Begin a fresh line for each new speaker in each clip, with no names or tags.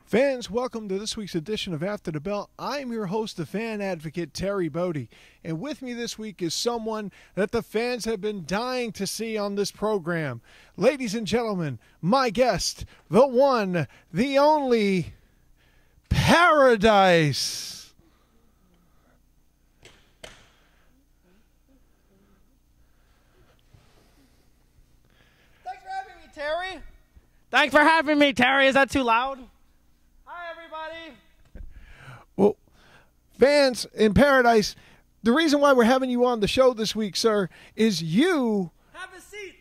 Fans, welcome to this week's edition of After the Bell. I'm your host, the fan advocate, Terry Bodie. And with me this week is someone that the fans have been dying to see on this program. Ladies and gentlemen, my guest, the one, the only, Paredyse.
Thanks for having me, Terry. Thanks for having me, Terry. Is that too loud? Hi, everybody.
Well, fans in Paredyse, the reason why we're having you on the show this week, sir, is you...
Have a seat.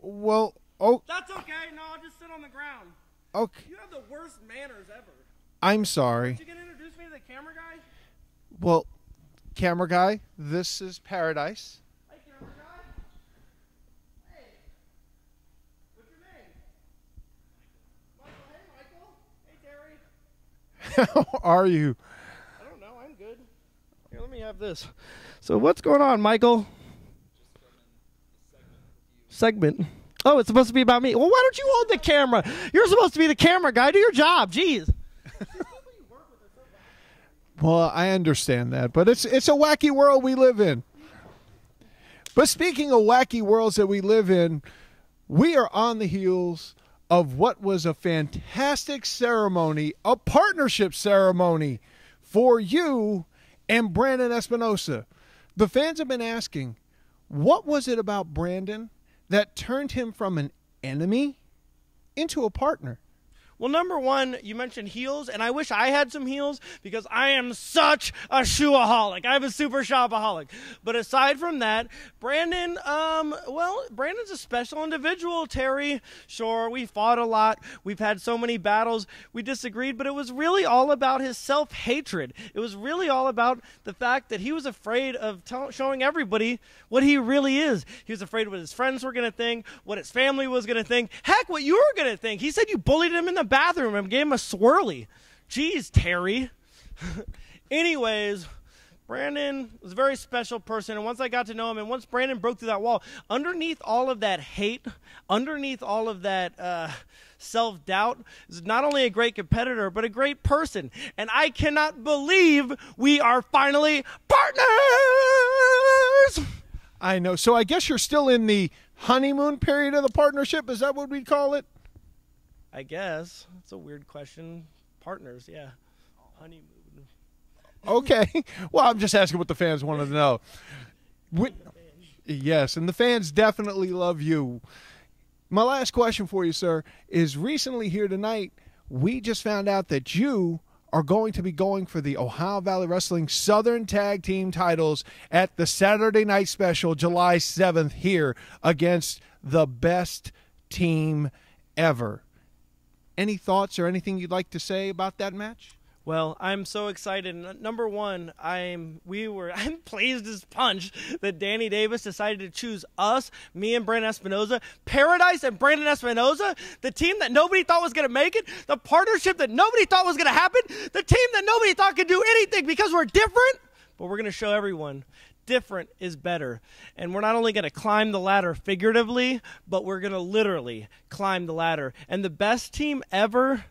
Well, oh...
That's okay. No, I'll just sit on the ground.
Okay.
You have the worst manners ever.
I'm sorry.
You gonna introduce me to the camera guy?
Well, camera guy, this is Paredyse.
Hey, camera guy. Hey. What's your name? Michael. Hey, Michael. Hey, Terry.
How are you?
I don't know. I'm good. Here, let me have this. So what's going on, Michael? Segment. Oh, it's supposed to be about me. Well, why don't you hold the camera? You're supposed to be the camera guy. Do your job. Jeez.
Well, I understand that, but it's a wacky world we live in. But speaking of wacky worlds that we live in, we are on the heels of what was a fantastic ceremony, a partnership ceremony for you and Brandon Espinosa. The fans have been asking, what was it about Brandon that turned him from an enemy into a partner?
Well, number one, you mentioned heels, and I wish I had some heels because I am such a shoeaholic. I'm a super shopaholic. But aside from that, Brandon, Brandon's a special individual, Terry. Sure, we fought a lot. We've had so many battles. We disagreed, but it was really all about his self-hatred. It was really all about the fact that he was afraid of showing everybody what he really is. He was afraid what his friends were going to think, what his family was going to think, heck, what you were going to think. He said you bullied him in the bathroom and gave him a swirly. Jeez, Terry. Anyways, Brandon was a very special person, and once I got to know him, and once Brandon broke through that wall, underneath all of that hate, underneath all of that self-doubt, is not only a great competitor, but a great person. And I cannot believe we are finally partners!
I know. So I guess you're still in the honeymoon period of the partnership. Is that what we call it?
I guess. That's a weird question. Partners, yeah. Honeymoon.
Okay. Well, I'm just asking what the fans wanted to know. Yes, and the fans definitely love you. My last question for you, sir, is recently here tonight, we just found out that you are going to be going for the Ohio Valley Wrestling Southern Tag Team titles at the Saturday Night Special, July 7th, here against the best team ever. Any thoughts or anything you'd like to say about that match?
Well, I'm so excited. Number one, I'm pleased as punch that Danny Davis decided to choose us, me and Brandon Espinosa, Paredyse and Brandon Espinosa, the team that nobody thought was going to make it, the partnership that nobody thought was going to happen, the team that nobody thought could do anything because we're different, but we're going to show everyone different is better. And we're not only going to climb the ladder figuratively, but we're going to literally climb the ladder. And the best team ever,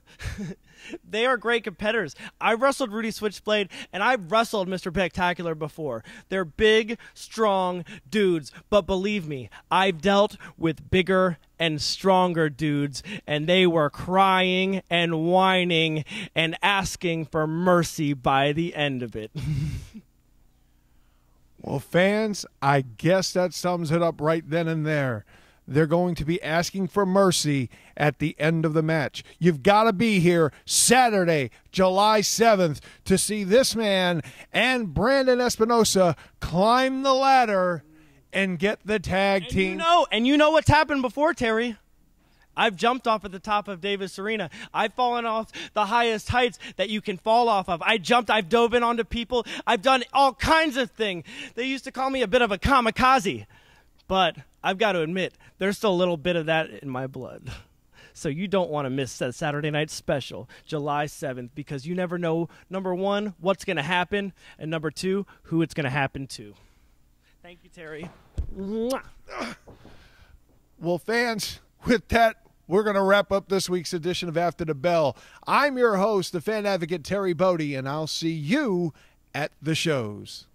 they are great competitors. I've wrestled Rudy Switchblade, and I've wrestled Mr. Spectacular before. They're big, strong dudes. But believe me, I've dealt with bigger and stronger dudes, and they were crying and whining and asking for mercy by the end of it.
Well, fans, I guess that sums it up right then and there. They're going to be asking for mercy at the end of the match. You've got to be here Saturday, July 7th, to see this man and Brandon Espinosa climb the ladder and get the tag team.
You know what's happened before, Terry. I've jumped off at the top of Davis Arena. I've fallen off the highest heights that you can fall off of. I've dove in onto people. I've done all kinds of things. They used to call me a bit of a kamikaze. But I've got to admit, there's still a little bit of that in my blood. So you don't want to miss that Saturday night special, July 7th, because you never know, number one, what's going to happen, and number two, who it's going to happen to. Thank you, Terry. Mwah.
Well, fans, with that we're going to wrap up this week's edition of After the Bell. I'm your host, the fan advocate Terry Bodie, and I'll see you at the shows.